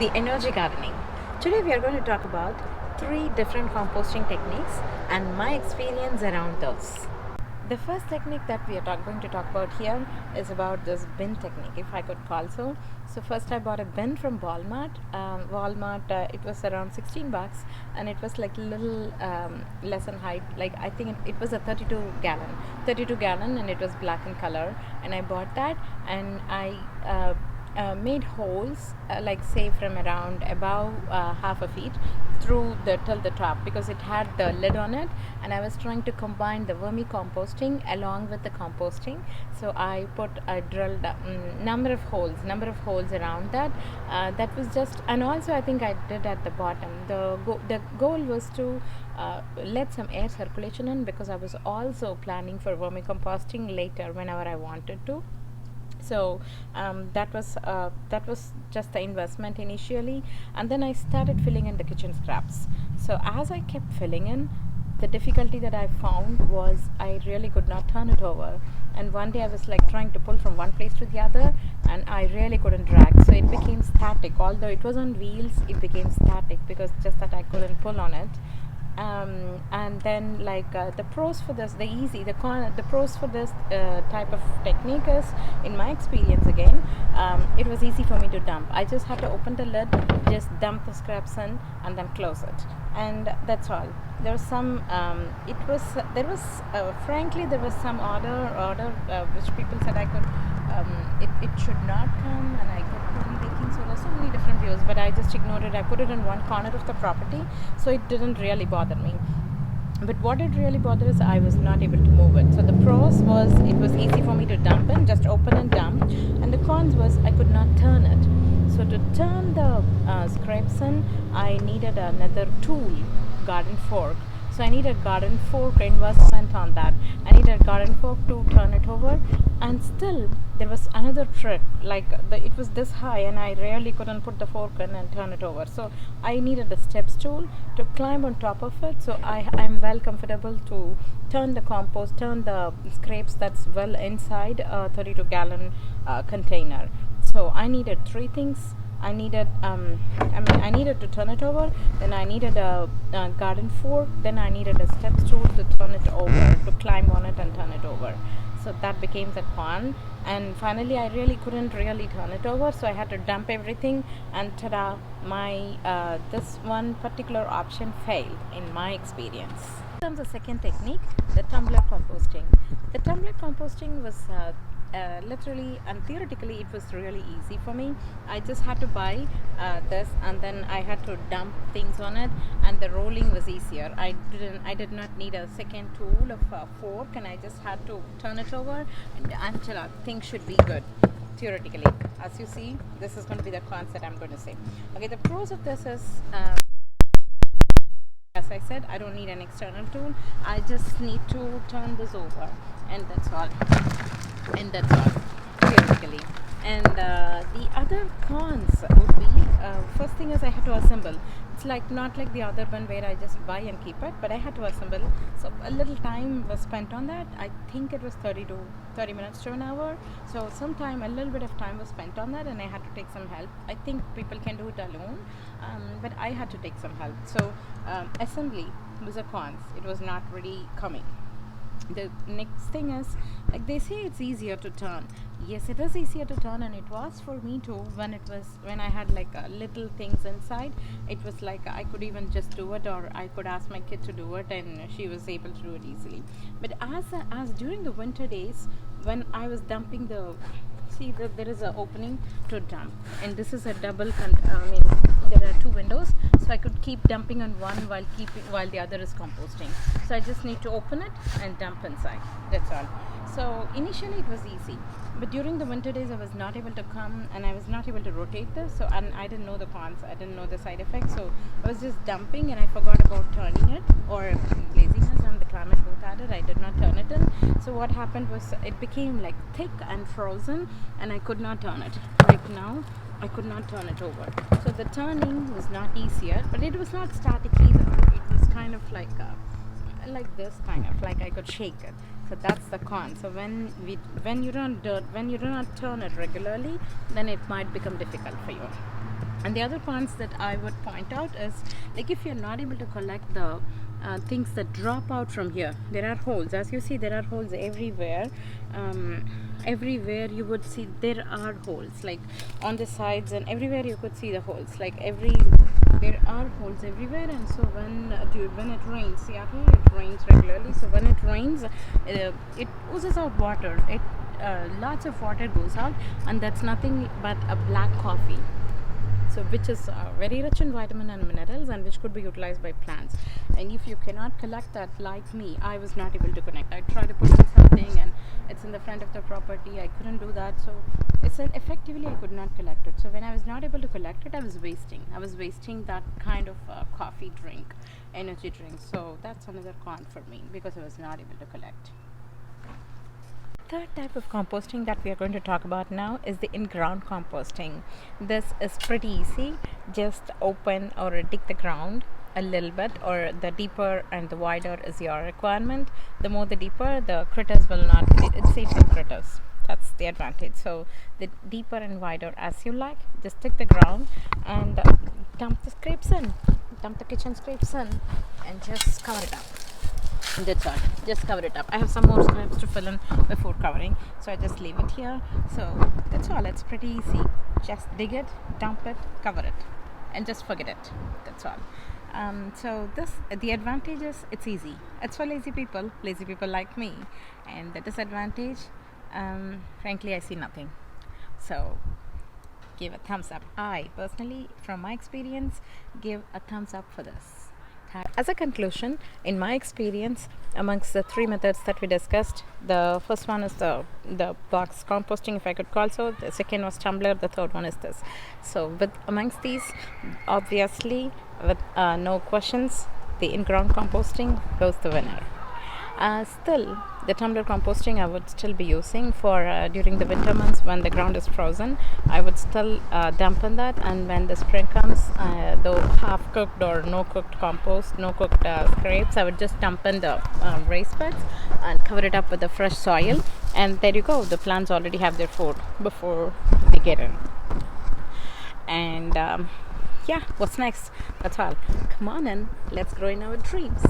the energy gardening. Today we are going to talk about three different composting techniques and my experience around those. The first technique that we are going to talk about here is about this bin technique, if I could call so. So first I bought a bin from Walmart. It was around 16 bucks, and it was like little less than height. Like I think it was a 32 gallon, and it was black in color. And I bought that, and I made holes, like say from around above half a feet through the till the top, because it had the lid on it, and I was trying to combine the vermicomposting along with the composting. So I drilled number of holes around that. That was just, and also I think I did at the bottom. The goal was to let some air circulation in, because I was also planning for vermicomposting later whenever I wanted to. So that was just the investment initially, and then I started filling in the kitchen scraps. So as I kept filling in, the difficulty that I found was I really could not turn it over. And one day I was like trying to pull from one place to the other, and I really couldn't drag. So it became static. Although it was on wheels, it became static because just that I couldn't pull on it. And then the pros for this, the pros for this type of technique is, in my experience again, it was easy for me to dump. I just had to open the lid, just dump the scraps in, and then close it, and that's all. There was some frankly there was some order which people said I could, it should not come, and I could put in baking soda. So many different views, but I just ignored it. I put it in one corner of the property, so it didn't really bother me. But what it really bothered is I was not able to move it. So the pros was it was easy for me to dump in, just open and dump, and the cons was I could not turn it. So to turn the scrapes in, I needed another tool, garden fork. So I need a garden fork investment on that. I need a garden fork to turn it over, and still there was another trick. It was this high, and I really couldn't put the fork in and turn it over. So I needed a steps tool to climb on top of it. So I'm well comfortable to turn the scrapes that's well inside a 32 gallon container. So I needed three things. I needed to turn it over, then I needed a garden fork, then I needed a steps tool to turn it over, to climb on it and turn it over. So that became the con, and finally I really couldn't turn it over, so I had to dump everything, and ta-da, my this one particular option failed in my experience. Comes the second technique, the tumbler composting. The tumbler composting was literally and theoretically it was really easy for me. I just had to buy this, and then I had to dump things on it, and the rolling was easier. I did not need a second tool of a fork, and I just had to turn it over, and until things should be good. Theoretically, as you see, this is going to be the concept I'm going to say. Okay, the pros of this is, as I said, I don't need an external tool. I just need to turn this over, and that's all. Theoretically. And the other cons would be, first thing is I had to assemble. It's not like the other one where I just buy and keep it, but I had to assemble. So a little time was spent on that. I think it was 30 minutes to an hour. So a little bit of time was spent on that, and I had to take some help. I think people can do it alone, but I had to take some help. So assembly was a cons. It was not really coming. The next thing is, like they say, it's easier to turn. Yes, it is easier to turn, and it was for me too. When I had little things inside, it was like I could even just do it, or I could ask my kid to do it, and she was able to do it easily. But as during the winter days, when I was dumping there is an opening to dump, and this is a double there are two windows, so I could keep dumping on one while the other is composting. So I just need to open it and dump inside, that's all. So initially it was easy, but during the winter days I was not able to come, and I was not able to rotate this, and I didn't know the cons, I didn't know the side effects, so I was just dumping, and I forgot about turning it, or laziness and the climate both had it. I did not turn it in. So what happened was it became thick and frozen, and I could not turn it. Right now I could not turn it over. So the turning was not easier, but it was not static either. It was kind of like this, kind of like I could shake it. So that's the con. So when you do not turn it regularly, then it might become difficult for you. And the other points that I would point out is, like, if you're not able to collect the things that drop out from here, there are holes. As you see, there are holes everywhere. Everywhere you would see there are holes, like on the sides, and everywhere you could see the holes. Like there are holes everywhere. And so when it rains, Seattle, it rains regularly. So when it rains, it oozes out water. Lots of water goes out, and that's nothing but a black coffee, so which is very rich in vitamin and minerals, and which could be utilized by plants. And if you cannot collect that, like me, I was not able to connect. I tried to put in something, and it's in the front of the property. I couldn't do that, so effectively I could not collect it. So when I was not able to collect it, I was wasting that kind of coffee drink, energy drink. So that's another con for me, because I was not able to collect. Third type of composting that we are going to talk about now is the in-ground composting. This is pretty easy. Just open or dig the ground a little bit, or the deeper and the wider is your requirement. The more the deeper, the critters will not, it's safe for critters. That's the advantage. So the deeper and wider as you like, just dig the ground and dump the scrapes in, dump the kitchen scrapes in, and just cover it up. That's all. Just cover it up. I have some more scraps to fill in before covering, so I just leave it here. So that's all. It's pretty easy. Just dig it, dump it, cover it, and just forget it. That's all. So the advantage is it's easy. It's for lazy people like me. And the disadvantage, frankly, I see nothing. So give a thumbs up. I personally, from my experience, give a thumbs up for this. As a conclusion, in my experience, amongst the three methods that we discussed, the first one is the box composting, if I could call so. The second was tumbler. The third one is this. So amongst these, obviously, with no questions, the in-ground composting goes the winner. Still, the tumbler composting I would still be using for during the winter months when the ground is frozen. I would still dampen that, and when the spring comes, though half cooked or no cooked compost, no cooked scrapes, I would just dampen the raised beds and cover it up with the fresh soil, and there you go. The plants already have their food before they get in. And yeah, what's next? That's all. Come on in, let's grow in our dreams.